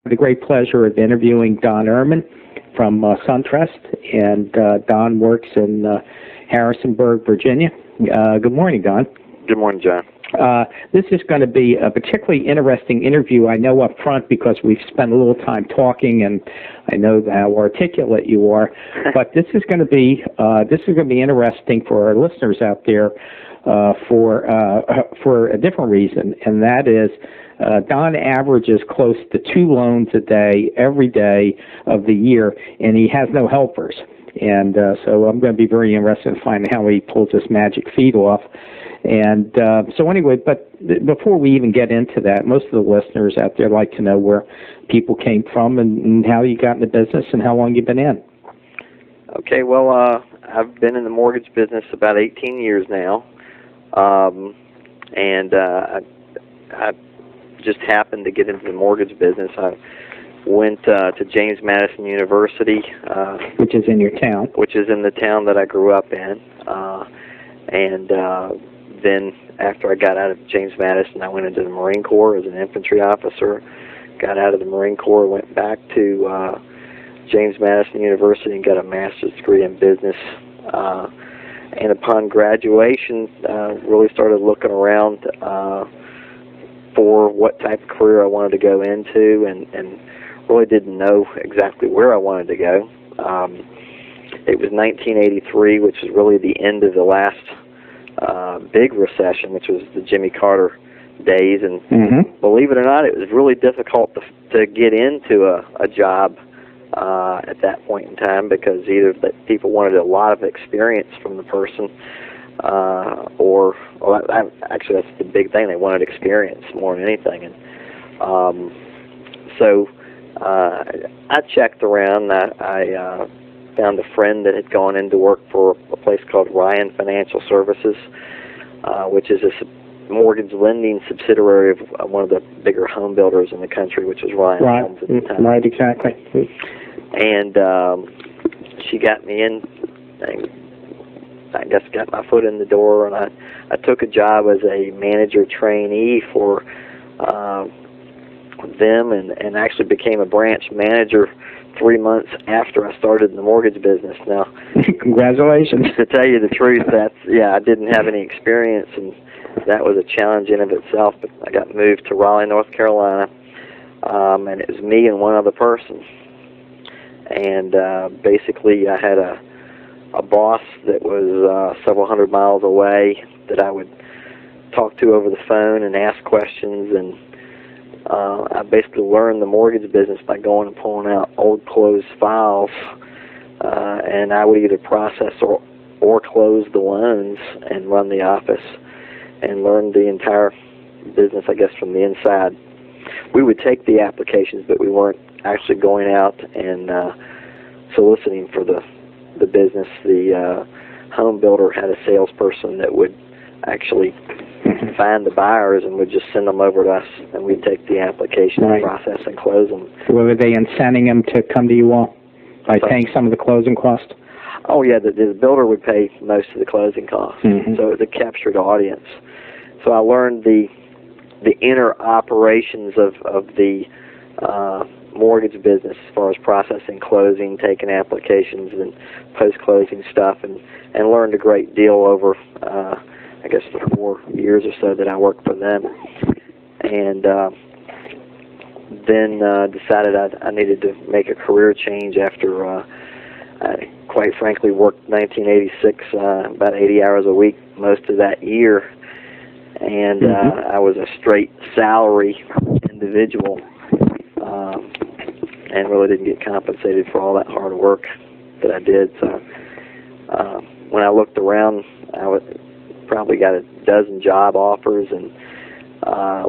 the great pleasure of interviewing Don Earman from SunTrust, and Don works in Harrisonburg, Virginia. Good morning, Don. Good morning, John. This is going to be a particularly interesting interview, I know up front, because we've spent a little time talking, and I know how articulate you are. But this is going to be interesting for our listeners out there for a different reason, and that is Don averages close to 2 loans a day every day of the year, and he has no helpers. And so I'm going to be very interested in finding how he pulls this magic feat off. And so anyway, but before we even get into that, most of the listeners out there like to know where people came from and how you got in the business and how long you've been in. Okay, well, I've been in the mortgage business about 18 years now, and I just happened to get into the mortgage business. I went to James Madison University, which is in your town. Which is in the town that I grew up in, and then after I got out of James Madison, I went into the Marine Corps as an infantry officer. Got out of the Marine Corps, went back to James Madison University and got a master's degree in business. And upon graduation, really started looking around for what type of career I wanted to go into, and really didn't know exactly where I wanted to go. It was 1983, which was really the end of the last big recession, which was the Jimmy Carter days, and believe it or not, it was really difficult to get into a job at that point in time, because either people wanted a lot of experience from the person, actually that's the big thing, they wanted experience more than anything. And so I checked around. I found a friend that had gone into work for a place called Ryan Financial Services, which is a mortgage lending subsidiary of one of the bigger home builders in the country, which was Ryan Homes at the time. Right, exactly. And she got me in, I guess got my foot in the door, and I took a job as a manager trainee for them, and actually became a branch manager 3 months after I started in the mortgage business. Now, congratulations. To tell you the truth, I didn't have any experience, and that was a challenge in of itself. But I got moved to Raleigh, North Carolina, and it was me and one other person. And basically, I had a boss that was several hundred miles away that I would talk to over the phone and ask questions, and I basically learned the mortgage business by going and pulling out old closed files, and I would either process or close the loans and run the office, and learn the entire business, I guess, from the inside. We would take the applications, but we weren't actually going out and soliciting for the business. The home builder had a salesperson that would actually find the buyers and would just send them over to us, and we'd take the application and process and close them. Were they incenting them to come to you all by paying some of the closing costs? Oh, yeah, the builder would pay most of the closing costs, so it was a captured audience. So I learned the inner operations of the mortgage business as far as processing, closing, taking applications, and post-closing stuff, and learned a great deal over, I guess, the 4 years or so that I worked for them. And then decided I needed to make a career change after I, quite frankly, worked 1986 about 80 hours a week most of that year, and I was a straight salary individual, and really didn't get compensated for all that hard work that I did. So when I looked around, probably got a dozen job offers, and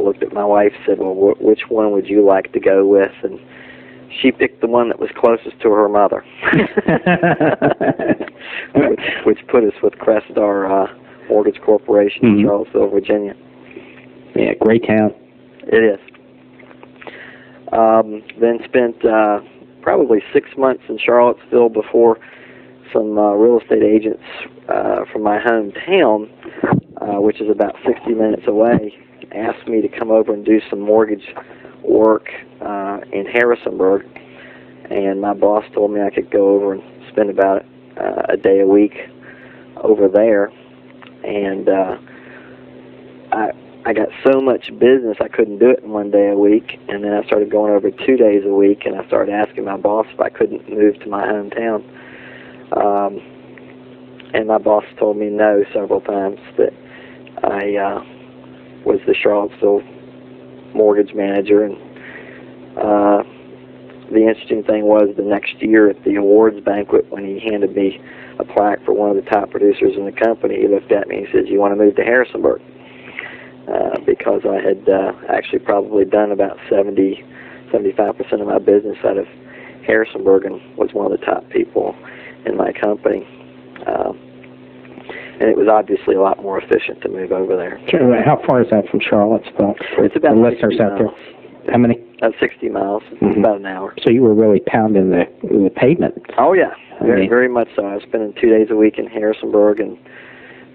looked at my wife and said, well, which one would you like to go with? And she picked the one that was closest to her mother, which put us with Crestar Mortgage Corporation in Charlottesville, Virginia. Yeah, great town. It is. Then spent probably 6 months in Charlottesville before some real estate agents from my hometown, which is about 60 minutes away, asked me to come over and do some mortgage work in Harrisonburg, and my boss told me I could go over and spend about a day a week over there, and I got so much business I couldn't do it in one day a week, and then I started going over 2 days a week, and I started asking my boss if I couldn't move to my hometown. And my boss told me no several times, that I was the Charlottesville mortgage manager, and the interesting thing was the next year at the awards banquet, when he handed me a plaque for one of the top producers in the company, he looked at me and he says, "You want to move to Harrisonburg?" Because I had actually probably done about 75% of my business out of Harrisonburg, and was one of the top people in my company. And it was obviously a lot more efficient to move over there. Sure. How far is that from Charlottesville? It's about the listeners out there. How many? 60 miles. About an hour. So you were really pounding the pavement. Oh, yeah. Very much so. I was spending 2 days a week in Harrisonburg and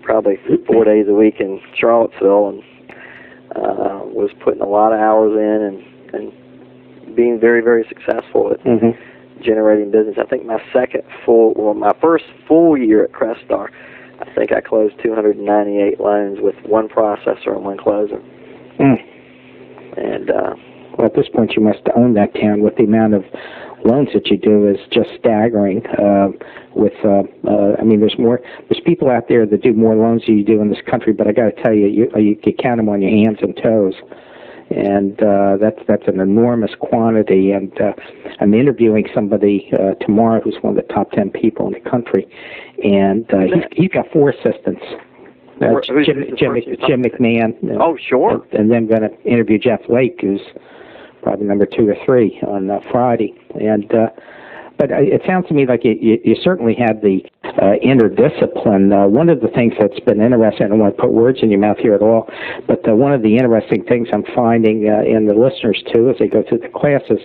probably 4 days a week in Charlottesville, and was putting a lot of hours in and being very, very successful at generating business. I think my first full year at Crestar, I think I closed 298 loans with one processor and one closer. And well, at this point, you must own that town. With the amount of loans that you do is just staggering. I mean, there's people out there that do more loans than you do in this country, but I got to tell you, you can count them on your hands and toes. And that's an enormous quantity. And I'm interviewing somebody tomorrow who's one of the top 10 people in the country, and he's got 4 assistants. Jim McMahon. Oh, sure. And then I'm going to interview Jeff Lake, who's probably number 2 or 3 on Friday. And but it sounds to me like you certainly had the inner discipline. One of the things that's been interesting, I don't want to put words in your mouth here at all, but one of the interesting things I'm finding in the listeners, too, as they go through the classes,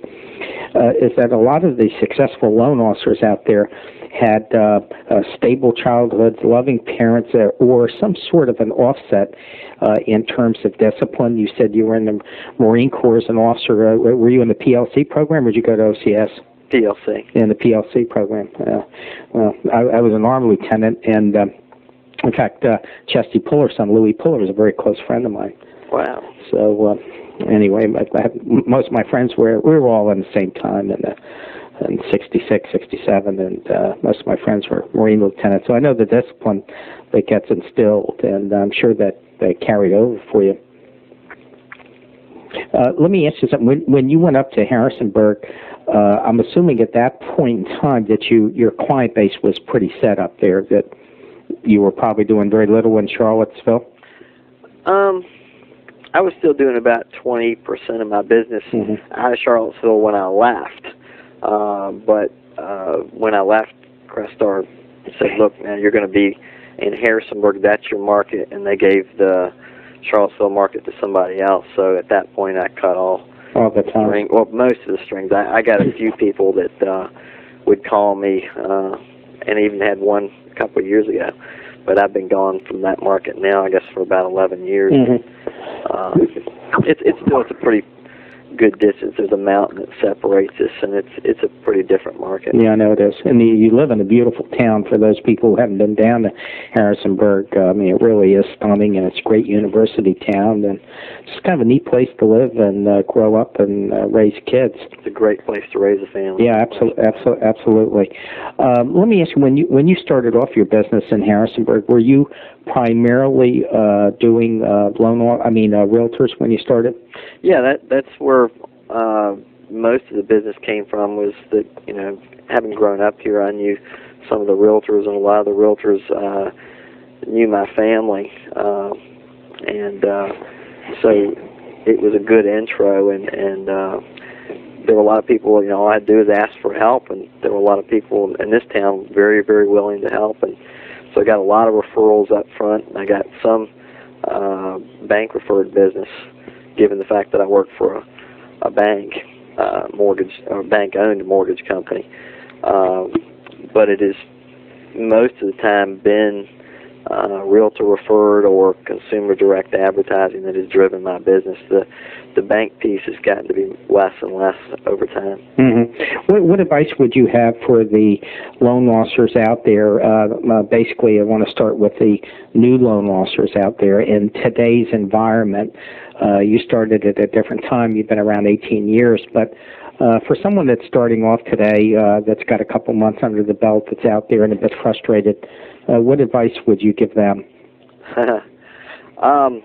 is that a lot of the successful loan officers out there had stable childhoods, loving parents, or some sort of an offset in terms of discipline. You said you were in the Marine Corps as an officer. Were you in the PLC program, or did you go to OCS? PLC. In the PLC program. Well, I was an Army lieutenant, and in fact, Chesty Puller's son, Louis Puller, was a very close friend of mine. Wow. So anyway, most of my friends we were all in the same time in 66, 67, and most of my friends were Marine lieutenants. So I know the discipline that gets instilled, and I'm sure that carried over for you. Let me ask you something. When you went up to Harrisonburg, I'm assuming at that point in time that your client base was pretty set up there, that you were probably doing very little in Charlottesville? I was still doing about 20% of my business out of Charlottesville when I left. But when I left, Crestar said, "Look, man, you're going to be in Harrisonburg. That's your market," and they gave the Charlottesville market to somebody else. So at that point, I cut all the time. Well, most of the strings. I got a few people that would call me, and even had one a couple of years ago. But I've been gone from that market now, I guess, for about 11 years. It's a pretty good distance. There's a mountain that separates us, and it's a pretty different market. Yeah, I know it is. And you live in a beautiful town. For those people who haven't been down to Harrisonburg, I mean, it really is stunning, and it's a great university town, and it's kind of a neat place to live and grow up and raise kids. It's a great place to raise a family. Yeah, absolutely. Let me ask you, when you started off your business in Harrisonburg, were you primarily doing realtors when you started? Yeah, that's where most of the business came from. Was that, having grown up here, I knew some of the realtors, and a lot of the realtors knew my family, and so it was a good intro. And there were a lot of people. All I had to do was ask for help, and there were a lot of people in this town very, very willing to help. And so I got a lot of referrals up front, and I got some bank referred business, given the fact that I worked for a bank, bank-owned mortgage company. But it has most of the time been realtor referred or consumer direct advertising that has driven my business. The bank piece has gotten to be less and less over time. Mm-hmm. What advice would you have for the loan officers out there? Basically, I want to start with the new loan officers out there in today's environment. You started at a different time. You've been around 18 years, but for someone that's starting off today, that's got a couple months under the belt, that's out there and a bit frustrated, what advice would you give them?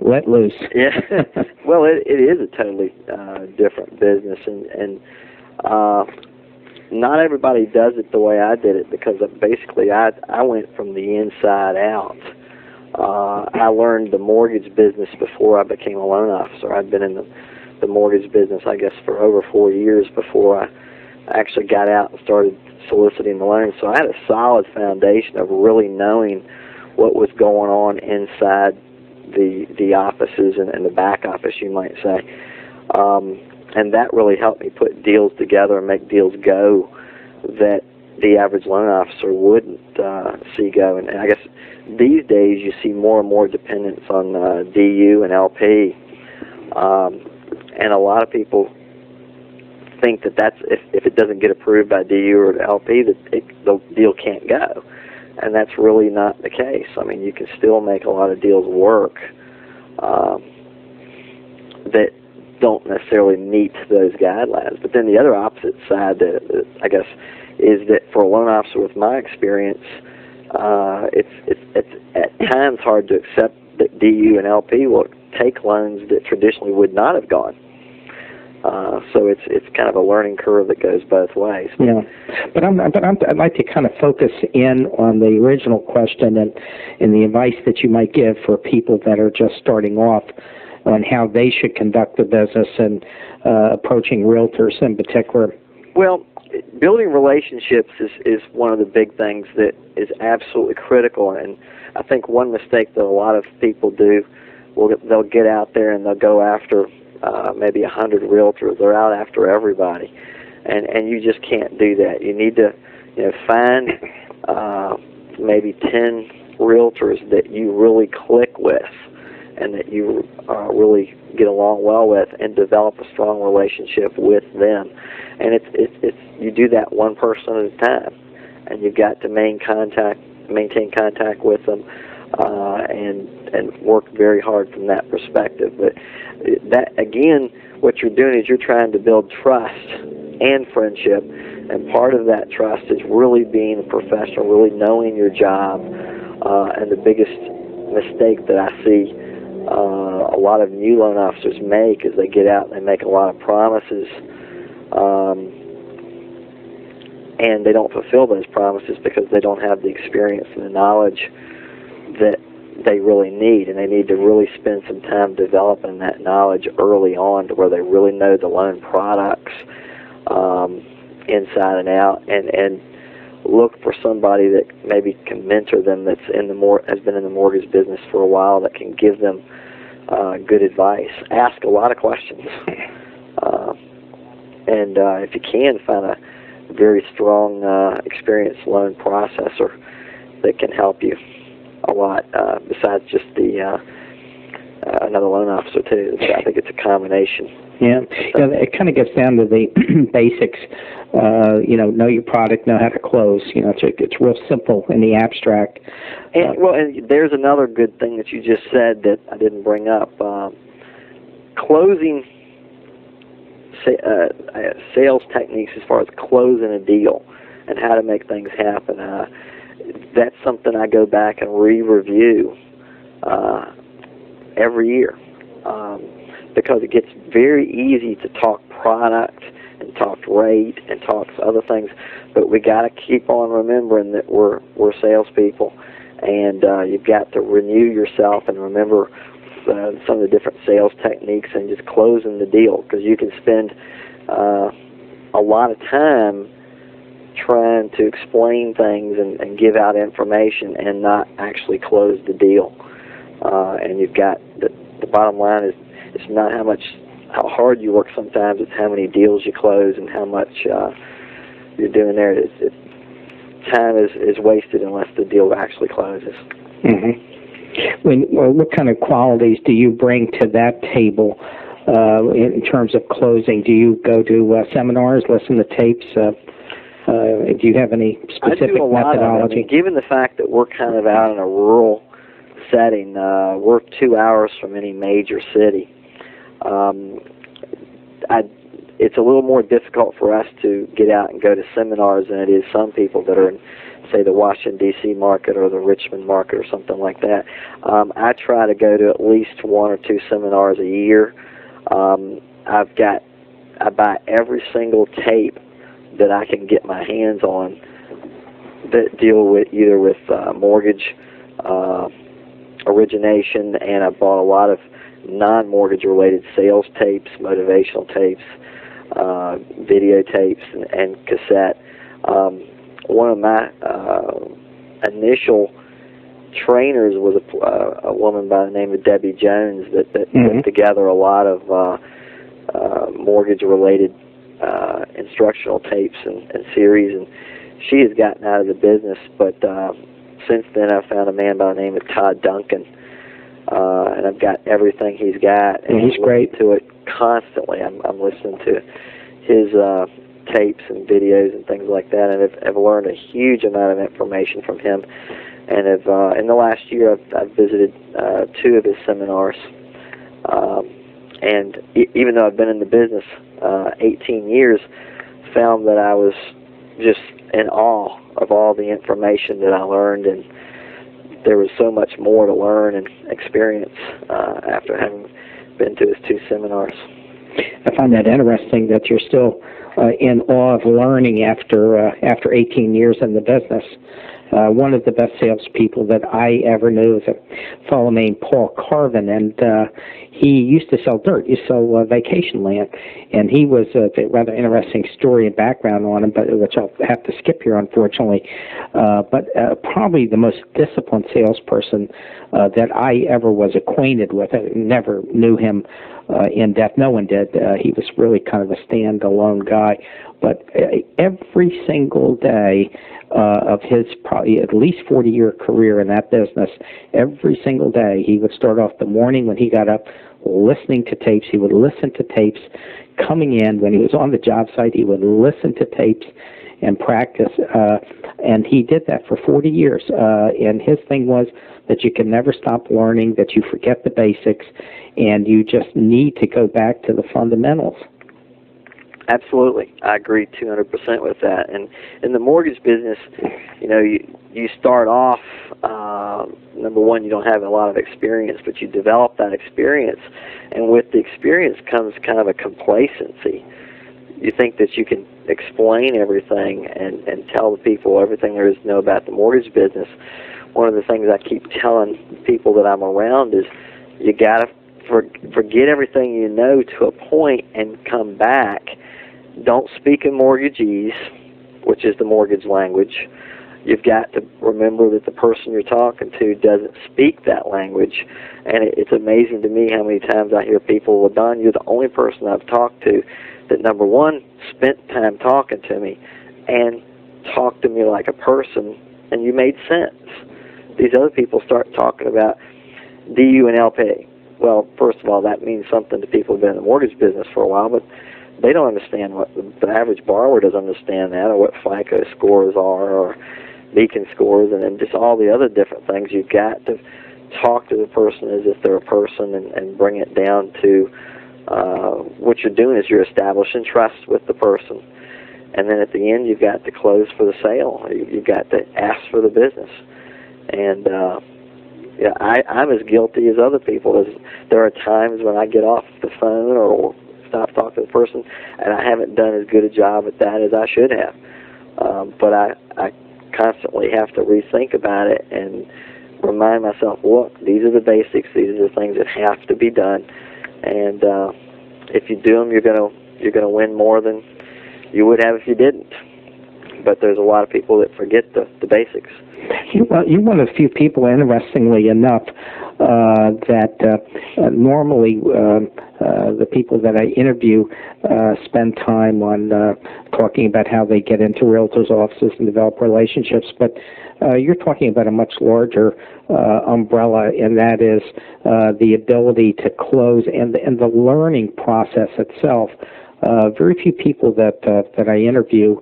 Let loose. Yeah. Well, it is a totally different business, and not everybody does it the way I did it, because basically I went from the inside out. I learned the mortgage business before I became a loan officer. I'd been in the mortgage business, I guess, for over 4 years before I actually got out and started soliciting the loans. So I had a solid foundation of really knowing what was going on inside the offices and the back office, you might say. And that really helped me put deals together and make deals go that the average loan officer wouldn't see go. And I guess these days you see more and more dependence on DU and LP. And a lot of people think that if it doesn't get approved by DU or LP, that the deal can't go. And that's really not the case. I mean, you can still make a lot of deals work that don't necessarily meet those guidelines. But then the other opposite side, that I guess, is that for a loan officer with my experience, it's at times hard to accept that DU and LP will take loans that traditionally would not have gone. So it's kind of a learning curve that goes both ways. Yeah, but I'd like to kind of focus in on the original question and the advice that you might give for people that are just starting off on how they should conduct their business and approaching realtors in particular. Well, building relationships is one of the big things that is absolutely critical, and I think one mistake that a lot of people do, they'll get out there and they'll go after maybe 100 realtors. They're out after everybody, and you just can't do that. You need to find maybe 10 realtors that you really click with and that you really get along well with, and develop a strong relationship with them. And it's you do that one person at a time, and you've got to maintain contact with them, and work very hard from that perspective. But that, again, what you're doing is you're trying to build trust and friendship, and part of that trust is really being a professional, really knowing your job. And the biggest mistake that I see a lot of new loan officers make is they get out and they make a lot of promises, and they don't fulfill those promises because they don't have the experience and the knowledge that they really need, and they need to really spend some time developing that knowledge early on to where they really know the loan products inside and out, and look for somebody that maybe can mentor them that's has been in the mortgage business for a while, that can give them good advice. Ask a lot of questions, and if you can, find a very strong, experienced loan processor that can help you a lot, besides just another loan officer too. So I think it's a combination. Yeah, it kind of gets down to the basics. Know your product, know how to close. It's real simple in the abstract. And there's another good thing that you just said that I didn't bring up. Closing sales techniques as far as closing a deal and how to make things happen. That's something I go back and re-review every year, because it gets very easy to talk product and talk rate and talk other things, but we got to keep on remembering that we're salespeople, and you've got to renew yourself and remember some of the different sales techniques and just closing the deal, because you can spend a lot of time trying to explain things and give out information and not actually close the deal. And you've got the bottom line is it's not how hard you work sometimes, it's how many deals you close and how much you're doing there. Time is wasted unless the deal actually closes. Mm-hmm. What kind of qualities do you bring to that table in terms of closing? Do you go to seminars, listen to tapes? Do you have any specific I do a lot methodology? of it. I mean, given the fact that we're kind of out in a rural setting, we're 2 hours from any major city. It's a little more difficult for us to get out and go to seminars than it is some people that are in, say, the Washington, D.C. market or the Richmond market or something like that. I try to go to at least 1 or 2 seminars a year. I buy every single tape that I can get my hands on that deal with either with mortgage origination, and I bought a lot of non-mortgage related sales tapes, motivational tapes, videotapes, and cassette. One of my initial trainers was a woman by the name of Debbie Jones that put together a lot of mortgage-related instructional tapes and series, and she has gotten out of the business, but since then I found a man by the name of Todd Duncan, and I've got everything he's got, and he's great to it constantly. I'm listening to his tapes and videos and things like that, and I've learned a huge amount of information from him. And in the last year, I've visited 2 of his seminars. And even though I've been in the business 18 years, found that I was just in awe of all the information that I learned, and there was so much more to learn and experience after having been to his 2 seminars. I find that interesting that you're still in awe of learning after 18 years in the business. One of the best salespeople that I ever knew was a fellow named Paul Carvin, and he used to sell dirt. He sold vacation land, and he was a rather interesting story and background on him, but which I'll have to skip here, unfortunately. But probably the most disciplined salesperson that I ever was acquainted with. I never knew him in depth. No one did. He was really kind of a standalone guy. But every single day of his probably at least 40-year career in that business, every single day he would start off the morning when he got up listening to tapes. He would listen to tapes coming in. When he was on the job site, he would listen to tapes and practice. And he did that for 40 years. And his thing was that you can never stop learning, that you forget the basics, and you just need to go back to the fundamentals. Absolutely. I agree 200% with that. And in the mortgage business, you start off, number one, you don't have a lot of experience, but you develop that experience. And with the experience comes kind of a complacency. You think that you can explain everything and tell the people everything there is to know about the mortgage business. One of the things I keep telling people that I'm around is you got to forget everything you know to a point and come back. Don't speak in mortgagese, which is the mortgage language. You've got to remember that the person you're talking to doesn't speak that language. And it's amazing to me how many times I hear people, well, Don, you're the only person I've talked to that, number one, spent time talking to me and talked to me like a person, and you made sense. These other people start talking about DU and LP. Well, first of all, that means something to people who've been in the mortgage business for a while, but they don't understand what the average borrower doesn't understand that, or what FICO scores are, or Beacon scores, and then just all the other different things. You've got to talk to the person as if they're a person and bring it down to what you're doing is you're establishing trust with the person. And then at the end, you've got to close for the sale. You've got to ask for the business. And I'm as guilty as other people. As there are times when I get off the phone or stop talking to the person, and I haven't done as good a job at that as I should have. But I constantly have to rethink about it and remind myself, look, these are the basics. These are the things that have to be done. And if you do them, you're gonna win more than you would have if you didn't. But there's a lot of people that forget the basics. You're one of the few people, interestingly enough, that normally the people that I interview spend time on talking about how they get into realtors' offices and develop relationships, but you're talking about a much larger umbrella, and that is the ability to close and the learning process itself. Very few people that I interview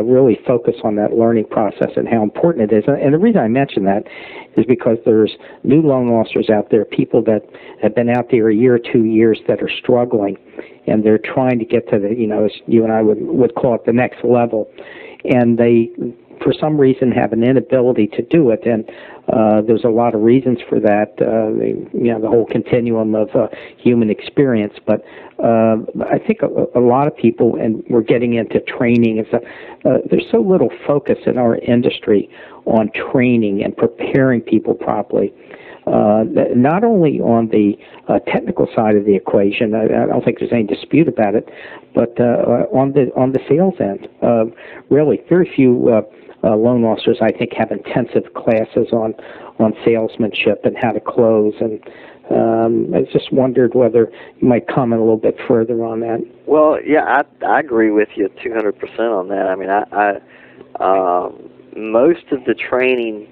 really focus on that learning process and how important it is. And the reason I mention that is because there's new loan officers out there, people that have been out there a year or 2 years that are struggling, and they're trying to get to the, as you and I would call it, the next level. And they, for some reason, have an inability to do it. And there's a lot of reasons for that, the whole continuum of human experience. But I think a lot of people, and we're getting into training and stuff, there's so little focus in our industry on training and preparing people properly. Not only on the technical side of the equation, I don't think there's any dispute about it, but on the sales end, really very few loan officers, I think, have intensive classes on salesmanship and how to close. And I just wondered whether you might comment a little bit further on that. Well, yeah, I agree with you 200% on that. I mean, I most of the training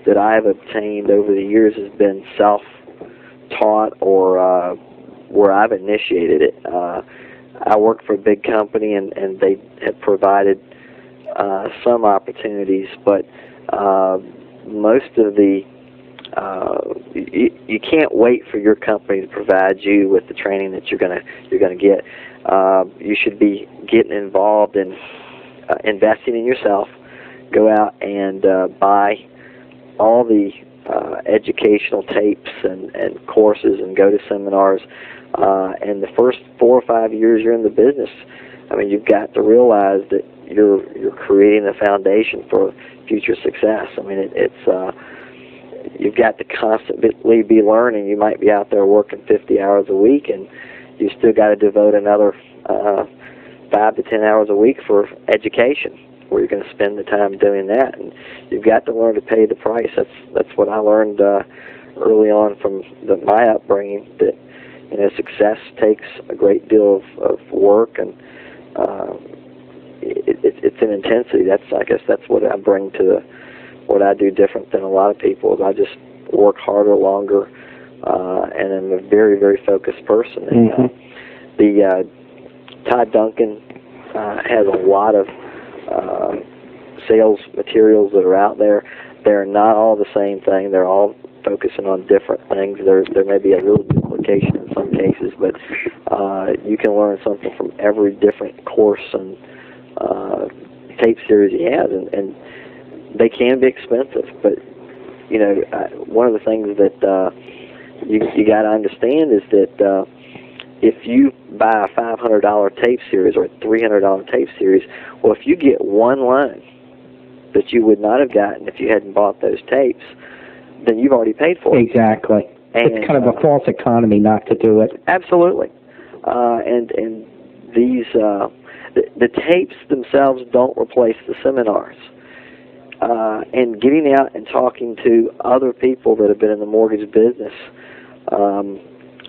that I've obtained over the years has been self-taught or where I've initiated it. I work for a big company, and they have provided some opportunities, but most of the you can't wait for your company to provide you with the training that you're gonna get. You should be getting involved in investing in yourself. Go out and buy all the educational tapes and courses and go to seminars. And the first 4 or 5 years you're in the business, I mean, you've got to realize that you're creating a foundation for future success. I mean, it's you've got to constantly be learning. You might be out there working 50 hours a week, and you still got to devote another 5 to 10 hours a week for education, where you're going to spend the time doing that. And you've got to learn to pay the price. That's what I learned early on from my upbringing, that success takes a great deal of work, and it's an intensity. I guess that's what I bring to what I do different than a lot of people. Is I just work harder, longer, and I'm a very, very focused person. And the Todd Duncan has a lot of sales materials that are out there. They're not all the same thing. They're all focusing on different things. There may be a little duplication in some cases, but you can learn something from every different course and tape series he has, and they can be expensive. But one of the things that you got to understand is that if you buy a $500 tape series or a $300 tape series, well, if you get one loan that you would not have gotten if you hadn't bought those tapes, then you've already paid for it. Exactly. And it's kind of a false economy not to do it. Absolutely. And these the tapes themselves don't replace the seminars. And getting out and talking to other people that have been in the mortgage business,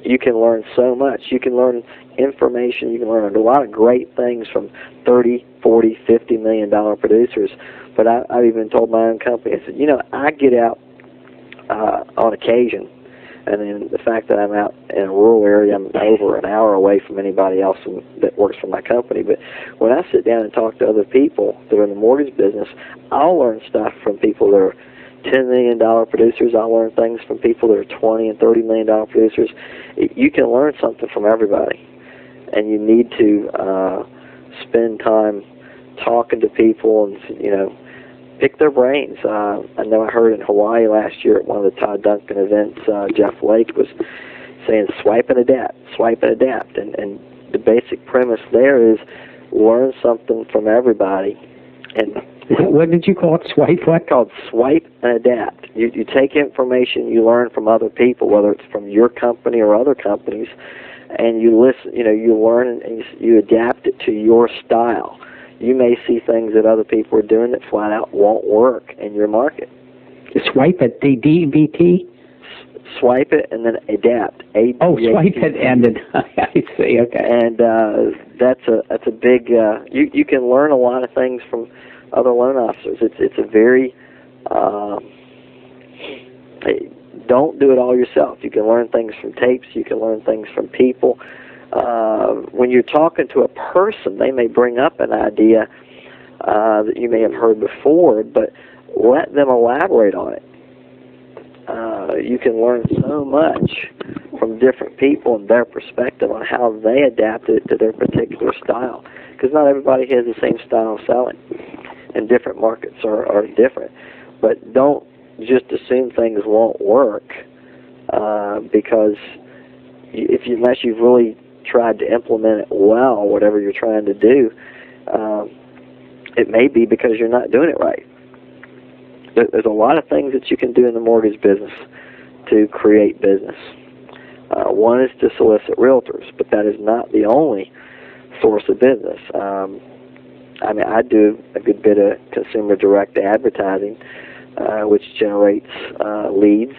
you can learn so much. You can learn information. You can learn a lot of great things from $30, $40, $50 million producers. But I've even told my own company, I said, I get out on occasion, and then the fact that I'm out in a rural area, I'm over an hour away from anybody else that works for my company. But when I sit down and talk to other people that are in the mortgage business, I'll learn stuff from people that are $10 million producers. I'll learn things from people that are $20 and $30 million producers. You can learn something from everybody, and you need to spend time talking to people and pick their brains. I know I heard in Hawaii last year at one of the Todd Duncan events, Jeff Lake was saying swipe and adapt, and the basic premise there is learn something from everybody. And what did you call it? Swipe what? Called swipe and adapt. You take information you learn from other people, whether it's from your company or other companies, and you listen. You learn and you adapt it to your style. You may see things that other people are doing that flat out won't work in your market. Swipe at DBT? swipe it and then adapt. Oh, swipe it and then I see. Okay. And that's a big. You can learn a lot of things from other loan officers. It's a very don't do it all yourself. You can learn things from tapes. You can learn things from people. When you're talking to a person, they may bring up an idea that you may have heard before, but let them elaborate on it. You can learn so much from different people and their perspective on how they adapted it to their particular style, because not everybody has the same style of selling, and different markets are different. But don't just assume things won't work, because unless you've really tried to implement it well, whatever you're trying to do, it may be because you're not doing it right. There's a lot of things that you can do in the mortgage business to create business. One is to solicit realtors, but that is not the only source of business. I mean, I do a good bit of consumer direct advertising, which generates leads,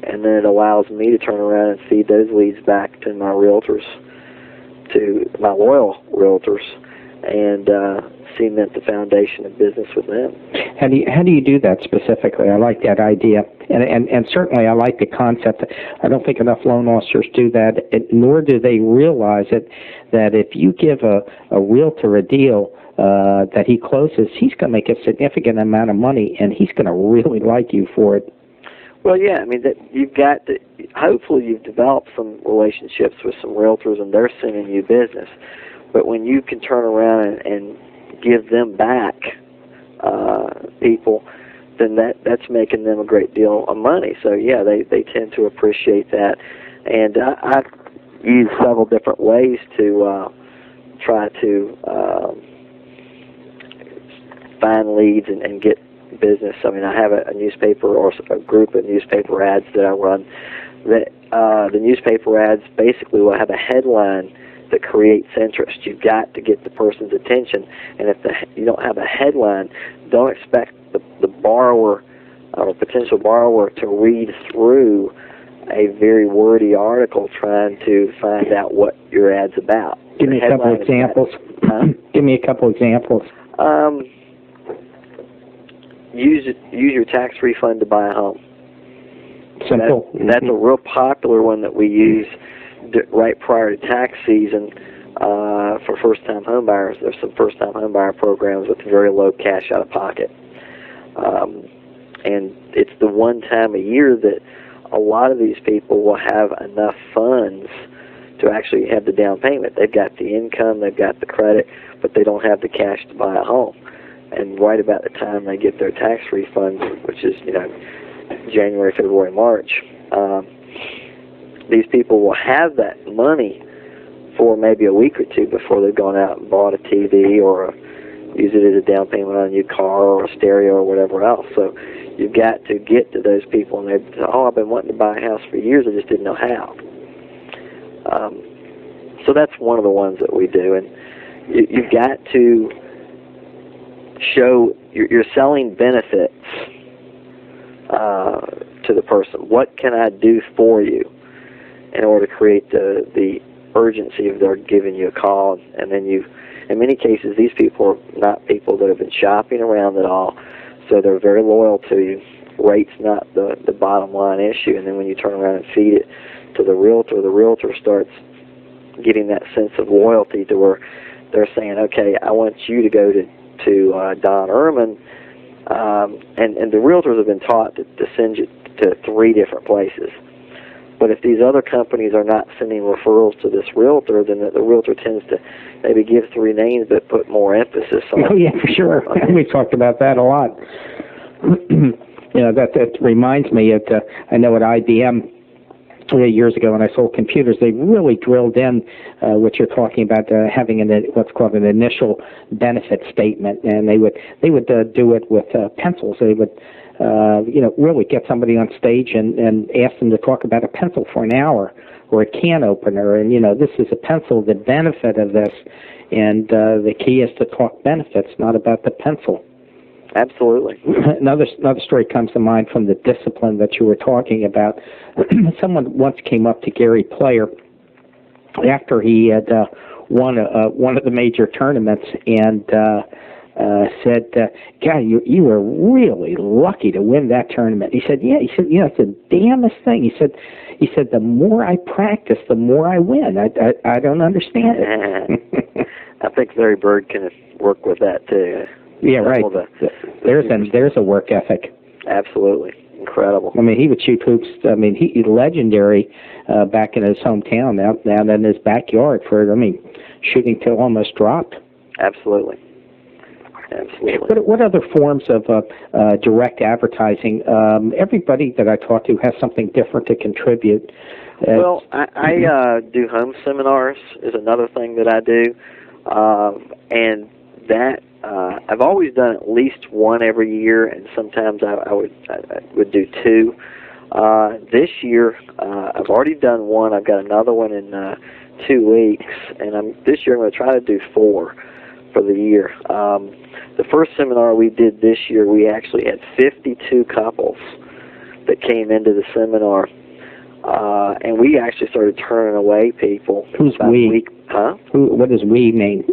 and then it allows me to turn around and feed those leads back to my realtors, to my loyal realtors, and cement the foundation of business with them. How do you do that specifically? I like that idea, and certainly I like the concept. I don't think enough loan officers do that, nor do they realize it, that if you give a realtor a deal that he closes, he's going to make a significant amount of money, and he's going to really like you for it. Well, yeah, I mean, you've got to, hopefully you've developed some relationships with some realtors, and they're sending you business. But when you can turn around and give them back people, then that's making them a great deal of money. So yeah, they tend to appreciate that. And I've used several different ways to try to find leads and get business. I mean, I have a newspaper or a group of newspaper ads that I run. That the newspaper ads basically will have a headline that creates interest. You've got to get the person's attention, and if you don't have a headline, don't expect the borrower or potential borrower to read through a very wordy article trying to find out what your ad's about. Give me a couple examples. Give me a couple examples. Use your tax refund to buy a home. Simple. That's a real popular one that we use right prior to tax season for first-time home buyers. There's some first-time home buyer programs with very low cash out of pocket. And it's the one time a year that a lot of these people will have enough funds to actually have the down payment. They've got the income, they've got the credit, but they don't have the cash to buy a home. And right about the time they get their tax refund, which is, January, February, March, these people will have that money for maybe a week or two before they've gone out and bought a TV or use it as a down payment on a new car or a stereo or whatever else. So you've got to get to those people, and they say, I've been wanting to buy a house for years, I just didn't know how. So that's one of the ones that we do. And you've got to show you're selling benefits to the person. What can I do for you in order to create the urgency of their giving you a call? And then in many cases, these people are not people that have been shopping around at all, so they're very loyal to you. Rate's not the bottom line issue. And then when you turn around and feed it to the realtor starts getting that sense of loyalty to where they're saying, okay, I want you to go to Don Earman, and the realtors have been taught to send you to 3 different places. But if these other companies are not sending referrals to this realtor, then the realtor tends to maybe give 3 names but put more emphasis on. Oh yeah, for sure. We talked about that a lot. That reminds me of I know at IBM 3 years ago when I sold computers, they really drilled in what you're talking about, having what's called an initial benefit statement, and they would do it with pencils. They would really get somebody on stage and ask them to talk about a pencil for an hour or a can opener, and this is a pencil, the benefit of this, and the key is to talk benefits, not about the pencil. Absolutely. Another story comes to mind from the discipline that you were talking about. Someone once came up to Gary Player after he had won one of the major tournaments and said, "God, you were really lucky to win that tournament." He said, "Yeah." He said, "It's the damnest thing." He said, "The more I practice, the more I win. I don't understand it." I think Larry Bird can work with that too. Yeah, right. There's a work ethic. Absolutely. Incredible. I mean, he would shoot hoops. I mean, he's legendary back in his hometown, now in his backyard shooting till almost dropped. Absolutely. Absolutely. What other forms of direct advertising? Everybody that I talk to has something different to contribute. Well, I do home seminars is another thing that I do, and that I've always done at least one every year, and sometimes I would do two. This year, I've already done one. I've got another one in 2 weeks, and this year I'm going to try to do 4 for the year. The first seminar we did this year, we actually had 52 couples that came into the seminar, and we actually started turning away people. Who's we? What does we mean?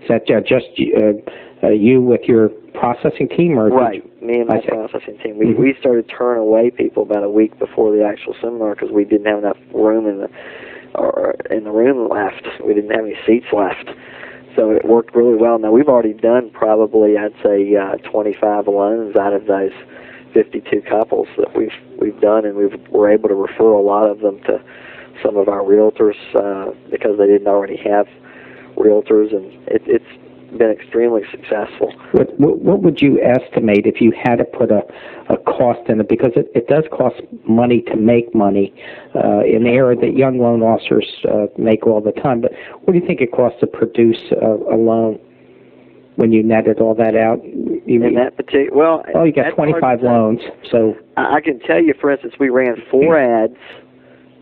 Is that just you with your processing team, or right? Me and my processing team. We started turning away people about a week before the actual seminar because we didn't have enough room in the room left. We didn't have any seats left. So it worked really well. Now, we've already done probably, I'd say, 25 loans out of those 52 couples that we've done, and we're able to refer a lot of them to some of our realtors because they didn't already have realtors, and it's been extremely successful. What would you estimate if you had to put a cost in it? Because it does cost money to make money in the era that young loan officers make all the time. But what do you think it costs to produce a loan when you netted all that out? You got 25 loans. So I can tell you, for instance, we ran 4 ads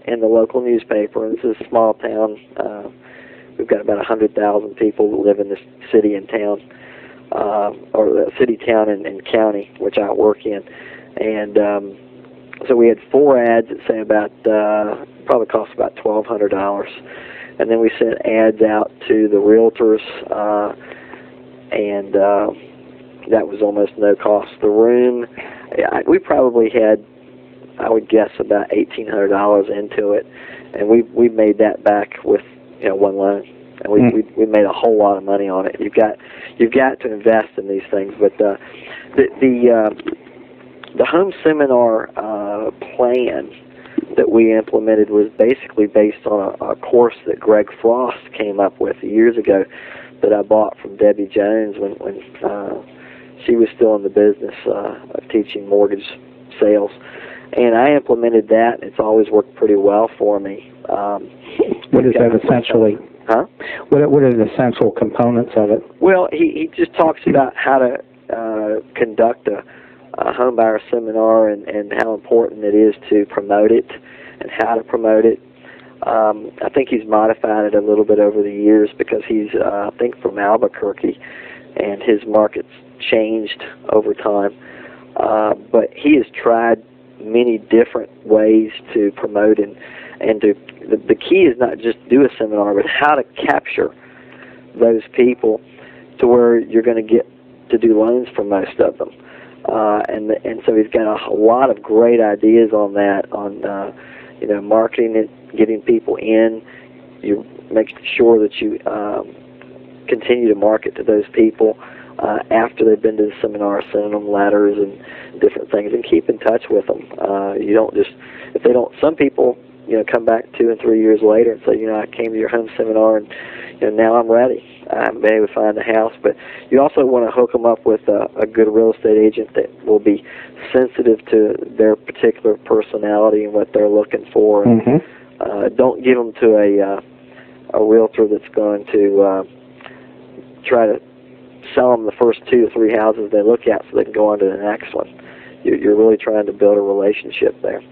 in the local newspaper, and this is a small town. We've got about 100,000 people that live in this city and town, or city, town, and county, which I work in. And so we had 4 ads that say about, probably cost about $1,200. And then we sent ads out to the realtors, and that was almost no cost. The room, we probably had, I would guess, about $1,800 into it, and we made that back with one loan, and we made a whole lot of money on it. You've got to invest in these things, but the home seminar plan that we implemented was basically based on a course that Greg Frost came up with years ago that I bought from Debbie Jones when she was still in the business of teaching mortgage sales. And I implemented that, and it's always worked pretty well for me. What is that essentially? Huh? What are the essential components of it? Well, he just talks about how to conduct a home buyer seminar and how important it is to promote it and how to promote it. I think he's modified it a little bit over the years because he's, I think, from Albuquerque, and his market's changed over time. But he has tried many different ways to promote and to the key is not just do a seminar, but how to capture those people to where you're going to get to do loans for most of them. And so he's got a lot of great ideas on that, on marketing it, getting people in. You make sure that you continue to market to those people after they've been to the seminar, send them letters and different things, and keep in touch with them. You don't just, if they don't, some people, come back 2 and 3 years later and say, I came to your home seminar and now I'm ready. I haven't been able to find a house. But you also want to hook them up with a good real estate agent that will be sensitive to their particular personality and what they're looking for. And, don't give them to a realtor that's going to try to sell them the first 2 or 3 houses they look at so they can go on to the next one. You're really trying to build a relationship there.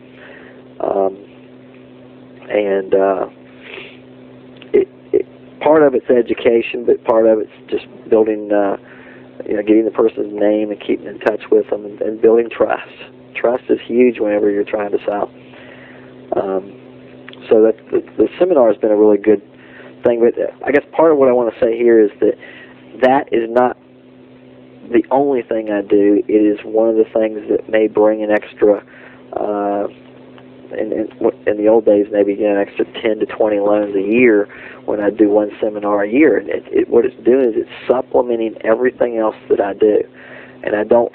Part of it's education, but part of it's just building getting the person's name and keeping in touch with them and building trust. Trust is huge whenever you're trying to sell. So that the seminar has been a really good thing. But I guess part of what I want to say here is that is not the only thing I do. It is one of the things that may bring an extra, in the old days, maybe get an extra 10 to 20 loans a year when I do one seminar a year. And what it's doing is it's supplementing everything else that I do. And I don't,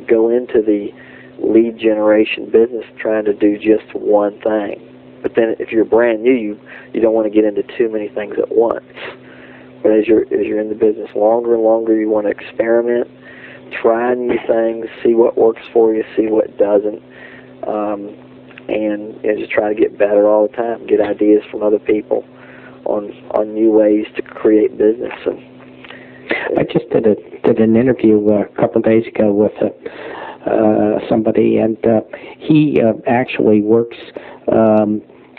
go into the lead generation business trying to do just one thing. But then if you're brand new, you don't want to get into too many things at once. But as you're in the business longer and longer, you want to experiment, try new things, see what works for you, see what doesn't, and just try to get better all the time. Get ideas from other people on new ways to create business. And I just did an interview a couple of days ago with somebody, and he actually works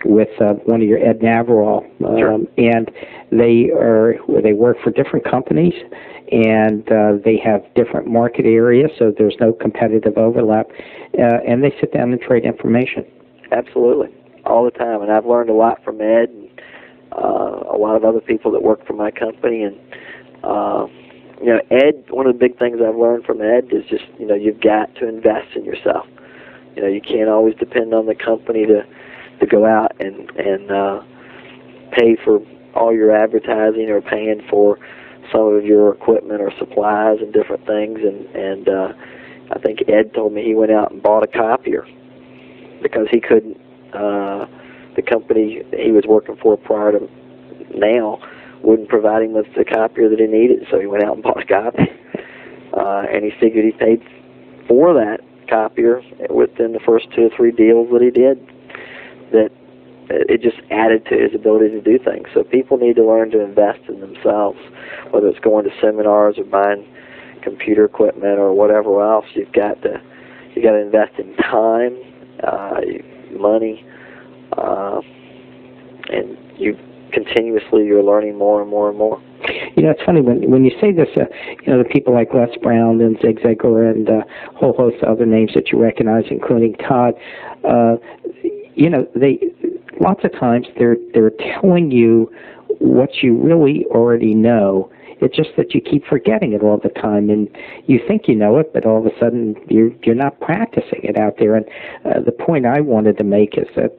with one of your Ed Navarro, Sure. and they work for different companies, and they have different market areas, so there's no competitive overlap, and they sit down and trade information. Absolutely, all the time, and I've learned a lot from Ed, and a lot of other people that work for my company, and Ed. One of the big things I've learned from Ed is just you've got to invest in yourself. You can't always depend on the company to go out and pay for all your advertising or paying for some of your equipment or supplies and different things. And I think Ed told me he went out and bought a copier because he couldn't. The company he was working for prior to now wouldn't provide him with the copier that he needed, so he went out and bought a copy. And he figured he paid for that copier within the first 2 or 3 deals that he did. That it just added to his ability to do things. So people need to learn to invest in themselves, whether it's going to seminars or buying computer equipment or whatever else. You got to invest in time, money, and you're learning more and more and more. It's funny when you say this. The people like Les Brown and Zig Ziglar and a whole host of other names that you recognize, including Todd. They lots of times they're telling you what you really already know. It's just that you keep forgetting it all the time, and you think you know it, but all of a sudden you're not practicing it out there. And the point I wanted to make is that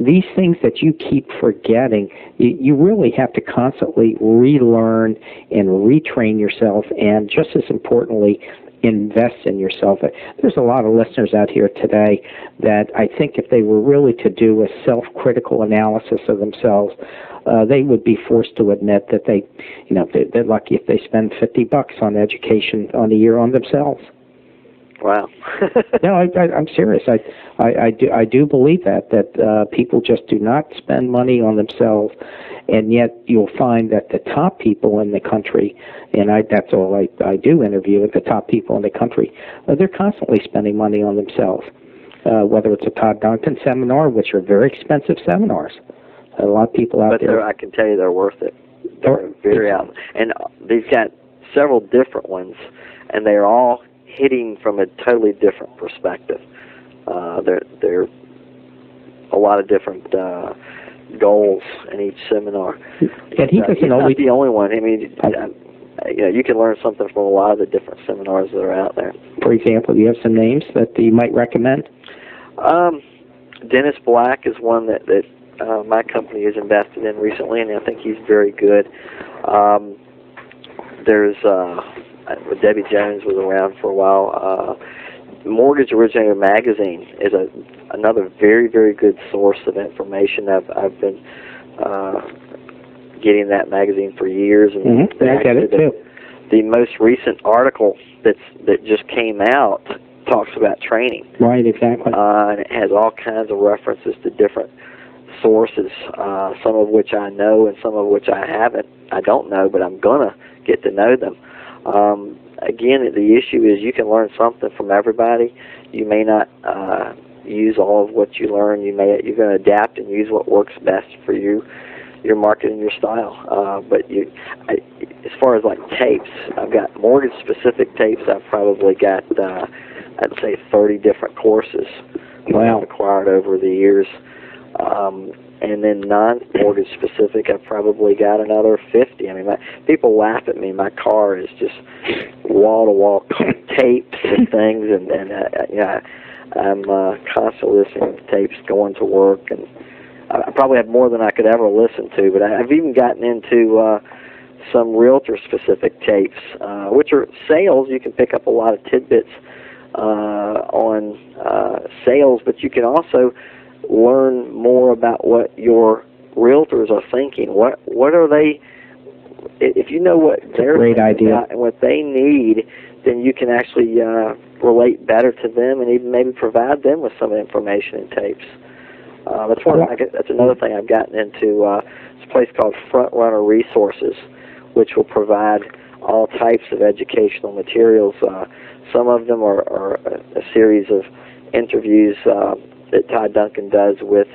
these things that you keep forgetting, you really have to constantly relearn and retrain yourself, and just as importantly, invest in yourself. There's a lot of listeners out here today that I think if they were really to do a self-critical analysis of themselves, they would be forced to admit that they're lucky if they spend $50 on education on a year on themselves. Wow. No, I'm serious. I do believe that people just do not spend money on themselves, and yet you'll find that the top people in the country, and that's all I do interview with the top people in the country, they're constantly spending money on themselves, whether it's a Todd Duncan seminar, which are very expensive seminars. A lot of people out there. But I can tell you they're worth it. They're very out. And they've got several different ones, and they're all hitting from a totally different perspective. There are a lot of different goals in each seminar. And he doesn't not the only one. I mean, you can learn something from a lot of the different seminars that are out there. For example, do you have some names that you might recommend? Dennis Black is one that my company has invested in recently, and I think he's very good. There's Debbie Jones was around for a while. Mortgage Originator Magazine is another very, very good source of information. I've been getting that magazine for years, and I get it too. The most recent article that just came out talks about training. Right, exactly. And it has all kinds of references to different sources, some of which I know and some of which I don't know, but I'm gonna get to know them. Again, the issue is you can learn something from everybody. You may not use all of what you learn. You're going to adapt and use what works best for you, your market and your style. But far as like tapes, I've got mortgage-specific tapes. I've probably got, I'd say, 30 different courses Wow. I've acquired over the years. And then non-mortgage specific, I've probably got another 50. I mean, people laugh at me. My car is just wall-to-wall tapes and things, and yeah, I'm constantly listening to tapes going to work, and I probably have more than I could ever listen to. But I've even gotten into some realtor-specific tapes, which are sales. You can pick up a lot of tidbits on sales, but you can also learn more about what your realtors are thinking. What are they? If you know what they're thinking about and what they need, then you can actually relate better to them and even maybe provide them with some information and tapes. That's another thing I've gotten into. It's a place called Front Runner Resources, which will provide all types of educational materials. Some of them are a series of interviews that Todd Duncan does with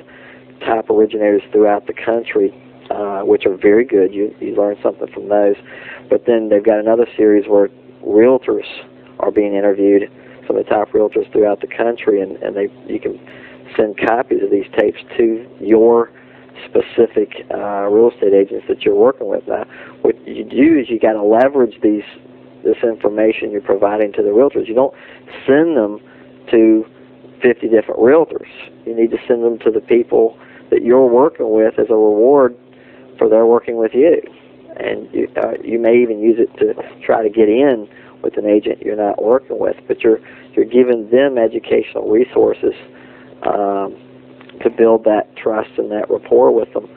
top originators throughout the country, which are very good. You learn something from those. But then they've got another series where realtors are being interviewed, some of the top realtors throughout the country, and you can send copies of these tapes to your specific real estate agents that you're working with. Now, what you do is you got to leverage this information you're providing to the realtors. You don't send them to 50 different realtors. You need to send them to the people that you're working with as a reward for their working with you. And you may even use it to try to get in with an agent you're not working with, but you're giving them educational resources to build that trust and that rapport with them,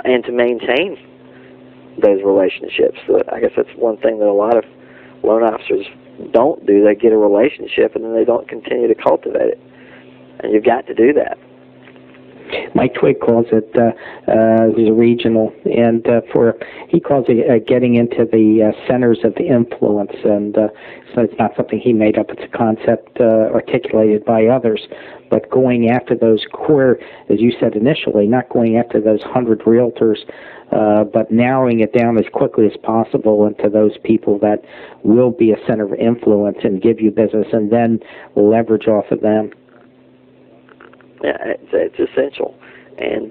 and to maintain those relationships. So I guess that's one thing that a lot of loan officers don't do. They get a relationship and then they don't continue to cultivate it. And you've got to do that. Mike Twigg calls it he's regional, and he calls it getting into the centers of the influence, and so it's not something he made up. It's a concept articulated by others, but going after those core, as you said initially, not going after those 100 realtors, but narrowing it down as quickly as possible into those people that will be a center of influence and give you business, and then leverage off of them. Yeah, it's essential, and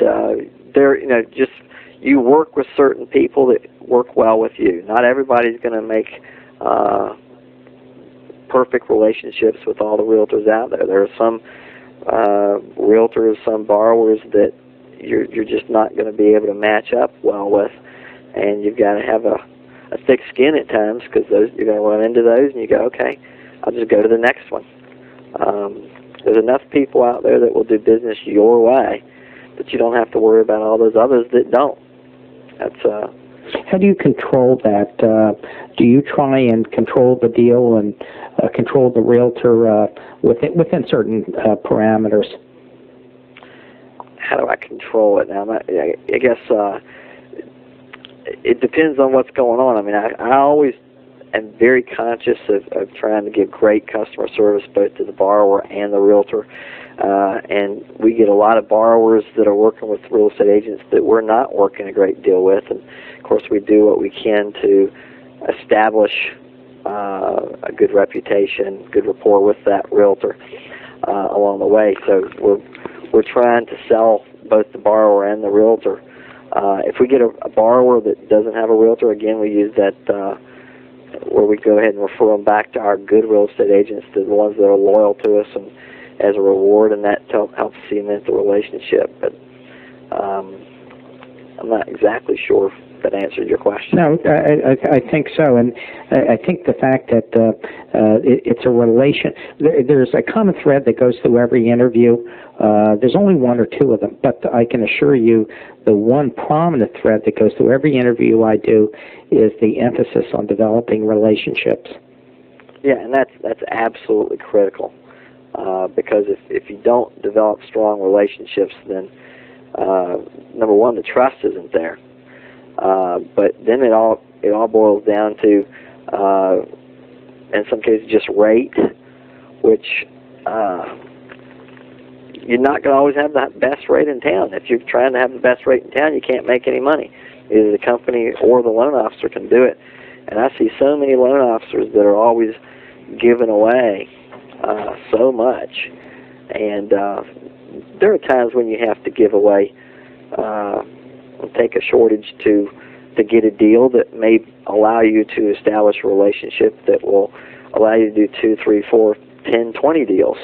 you work with certain people that work well with you. Not everybody's going to make perfect relationships with all the realtors out there. There are some realtors, some borrowers that you're just not going to be able to match up well with, and you've got to have a thick skin at times, because you're going to run into those, and you go, okay, I'll just go to the next one. There's enough people out there that will do business your way, but you don't have to worry about all those others that don't. How do you control that? Do you try and control the deal and control the realtor within certain parameters? How do I control it now? I guess it depends on what's going on. I mean, I always am very conscious of trying to give great customer service both to the borrower and the realtor. And we get a lot of borrowers that are working with real estate agents that we're not working a great deal with. And, of course, we do what we can to establish a good reputation, good rapport with that realtor along the way. So we're trying to sell both the borrower and the realtor. If we get a borrower that doesn't have a realtor, again, we use that where we go ahead and refer them back to our good real estate agents, to the ones that are loyal to us, and as a reward, and that helps cement the relationship. But I'm not exactly sure if that answered your question. No, I think so, and I think the fact that it's a relation. There's a common thread that goes through every interview. There's only one or two of them, but I can assure you the one prominent thread that goes through every interview I do is the emphasis on developing relationships. Yeah, and that's absolutely critical, because if you don't develop strong relationships, then number one, the trust isn't there. But then it all boils down to, in some cases, just rate, which you're not going to always have the best rate in town. If you're trying to have the best rate in town, you can't make any money. Either the company or the loan officer can do it. And I see so many loan officers that are always giving away so much. And there are times when you have to give away and take a shortage to get a deal that may allow you to establish a relationship that will allow you to do 2, 3, 4, 10, 20 deals.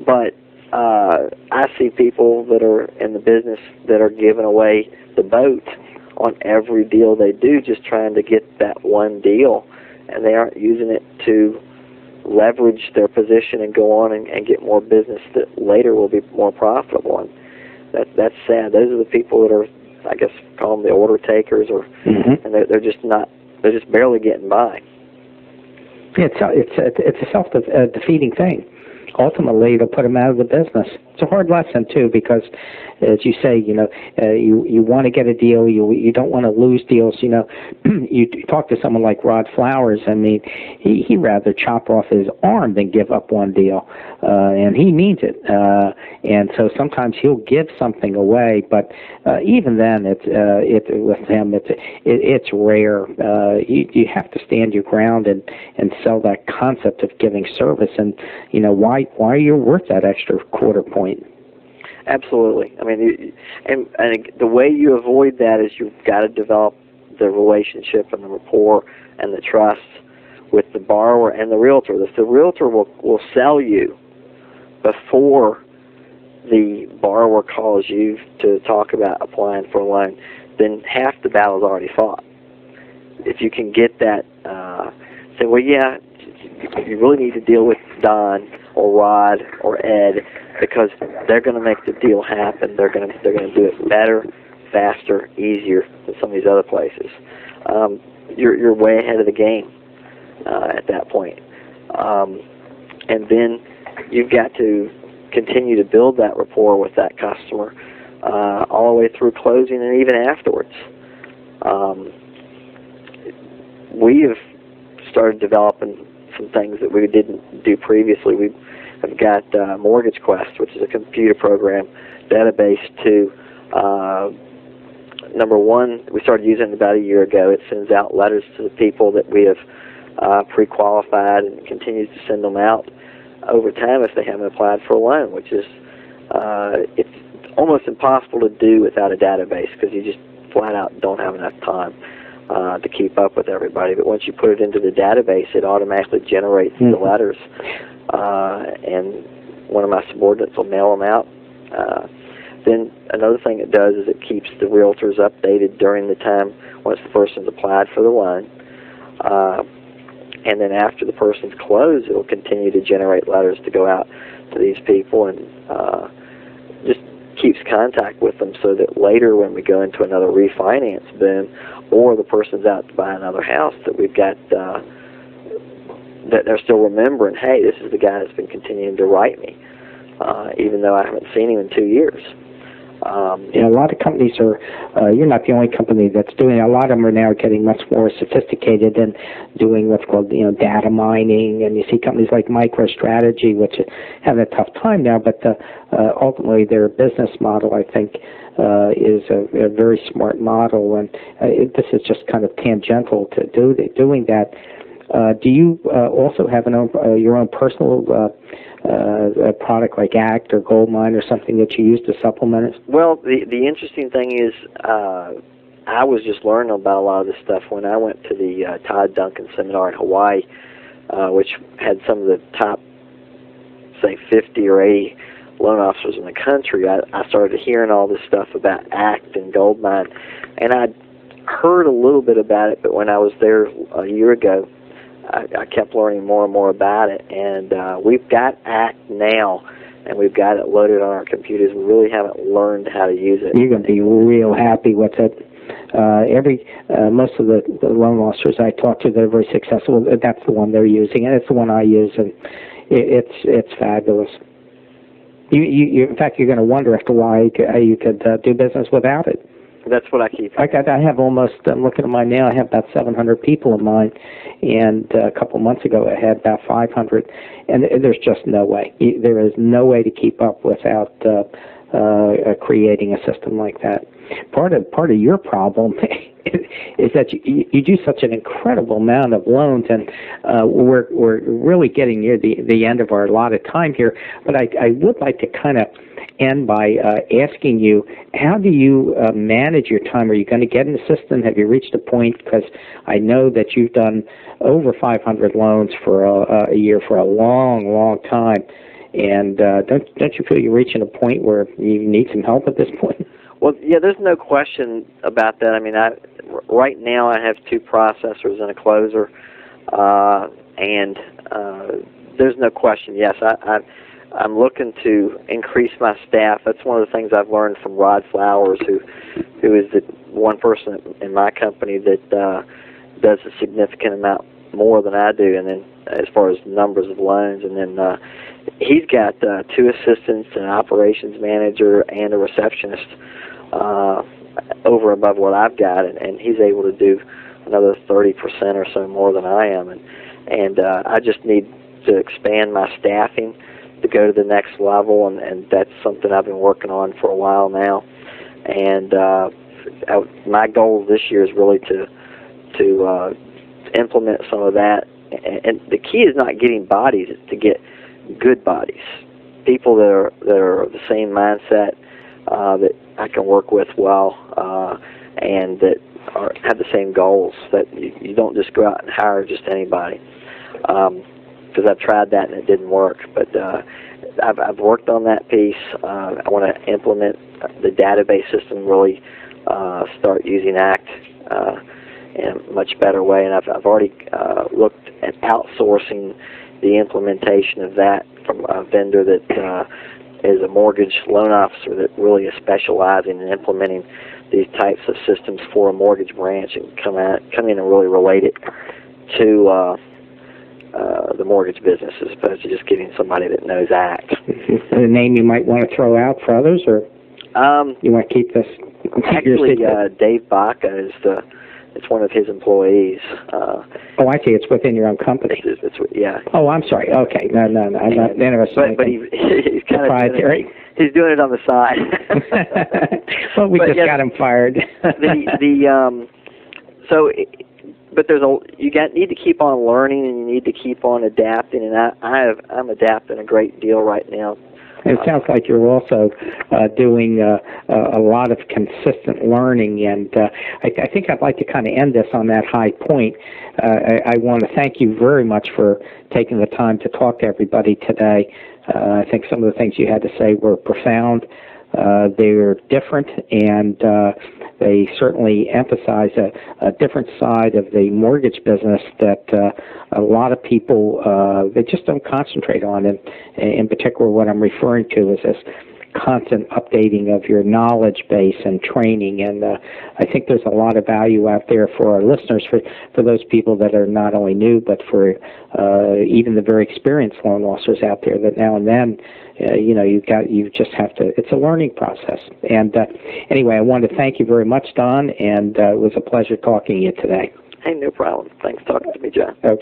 But I see people that are in the business that are giving away the boat on every deal they do, just trying to get that one deal, and they aren't using it to leverage their position and go on and get more business that later will be more profitable. And that's sad. Those are the people that are, I guess, call them the order takers, or and they're just barely getting by. It's a self-defeating thing. Ultimately, it'll put them out of the business. It's a hard lesson too, because, as you say, you want to get a deal. You don't want to lose deals. You talk to someone like Rod Flowers. I mean, he'd rather chop off his arm than give up one deal, and he means it. And so sometimes he'll give something away, but even then, with him, it's rare. You have to stand your ground and sell that concept of giving service, and why you're worth that extra quarter point. Absolutely. I mean, and the way you avoid that is you've got to develop the relationship and the rapport and the trust with the borrower and the realtor. If the realtor will sell you before the borrower calls you to talk about applying for a loan, then half the battle's already fought. If you can get that, say, well, yeah, you really need to deal with Don or Rod or Ed, because they're going to make the deal happen. They're going to do it better, faster, easier than some of these other places. You're way ahead of the game at that point. And then you've got to continue to build that rapport with that customer all the way through closing and even afterwards. We have started developing some things that we didn't do previously. We have got Mortgage Quest, which is a computer program database to, number one, we started using it about a year ago. It sends out letters to the people that we have pre-qualified, and continues to send them out over time if they haven't applied for a loan, which is it's almost impossible to do without a database, because you just flat out don't have enough time to keep up with everybody. But once you put it into the database, it automatically generates the letters, and one of my subordinates will mail them out. Then another thing it does is it keeps the realtors updated during the time once the person's applied for the loan. And then after the person's closed, it will continue to generate letters to go out to these people, and just keeps contact with them, so that later when we go into another refinance boom, or the person's out to buy another house, that we've got that they're still remembering, hey, this is the guy that's been continuing to write me, even though I haven't seen him in 2 years. A lot of companies are, you're not the only company that's doing it. A lot of them are now getting much more sophisticated and doing what's called, data mining. And you see companies like MicroStrategy, which have a tough time now, but ultimately their business model, I think, is a very smart model. And this is just kind of tangential to doing that. Do you also have your own personal a product like ACT or Goldmine or something that you use to supplement it? Well, the interesting thing is I was just learning about a lot of this stuff when I went to the Todd Duncan seminar in Hawaii, which had some of the top, say, 50 or 80 loan officers in the country. I started hearing all this stuff about ACT and Goldmine, and I'd heard a little bit about it, but when I was there a year ago, I kept learning more and more about it, and we've got ACT now, and we've got it loaded on our computers. We really haven't learned how to use it. You're going to be real happy with it. Most of the loan officers I talk to that are very successful, that's the one they're using, and it's the one I use, and it's fabulous. You in fact, you're going to wonder after a while how you could do business without it. That's what I keep. I have almost, I'm looking at mine now, I have about 700 people in mine, and a couple months ago I had about 500, and there's just no way. There is no way to keep up without creating a system like that. Part of your problem is that you do such an incredible amount of loans, and we're really getting near the end of our allotted time here. But I would like to kind of end by asking you, how do you manage your time? Are you going to get in the system? Have you reached a point? Because I know that you've done over 500 loans for a year for a long, long time. And don't you feel you're reaching a point where you need some help at this point? Well, yeah, there's no question about that. I mean, right now I have 2 processors and a closer, and there's no question. Yes, I'm looking to increase my staff. That's one of the things I've learned from Rod Flowers, who is the one person in my company that does a significant amount more than I do, and then as far as numbers of loans, and then he's got 2 assistants, an operations manager, and a receptionist over above what I've got, and he's able to do another 30% or so more than I am, and I just need to expand my staffing to go to the next level, and that's something I've been working on for a while now. And my goal this year is really to implement some of that. And the key is not getting bodies; it's to get good bodies, people that are the same mindset that I can work with well, and that have the same goals. That you don't just go out and hire just anybody. Because I've tried that and it didn't work. But I've worked on that piece. I want to implement the database system, really start using ACT in a much better way. And I've already looked at outsourcing the implementation of that from a vendor that is a mortgage loan officer that really is specializing in implementing these types of systems for a mortgage branch, and come in and really relate it to the mortgage business, as opposed to just getting somebody that knows ACT. A name you might want to throw out for others, or you want to keep this? Actually, Dave Baca it's one of his employees. Oh, I see. It's within your own company. Yeah. Oh, I'm sorry. Okay. No. I'm not interested. But he's kind proprietary. He's doing it on the side. Well, we just got him fired. But you need to keep on learning, and you need to keep on adapting, and I'm adapting a great deal right now. It sounds like you're also doing a lot of consistent learning, and I think I'd like to kind of end this on that high point. I want to thank you very much for taking the time to talk to everybody today. I think some of the things you had to say were profound. They're different, and they certainly emphasize a different side of the mortgage business that a lot of people they just don't concentrate on. And in particular, what I'm referring to is this constant updating of your knowledge base and training. And I think there's a lot of value out there for our listeners, for those people that are not only new, but for even the very experienced loan officers out there that now and then, you just have to, it's a learning process. And anyway, I want to thank you very much, Don, and it was a pleasure talking to you today. Hey, no problem. Thanks for talking to me, John. Okay.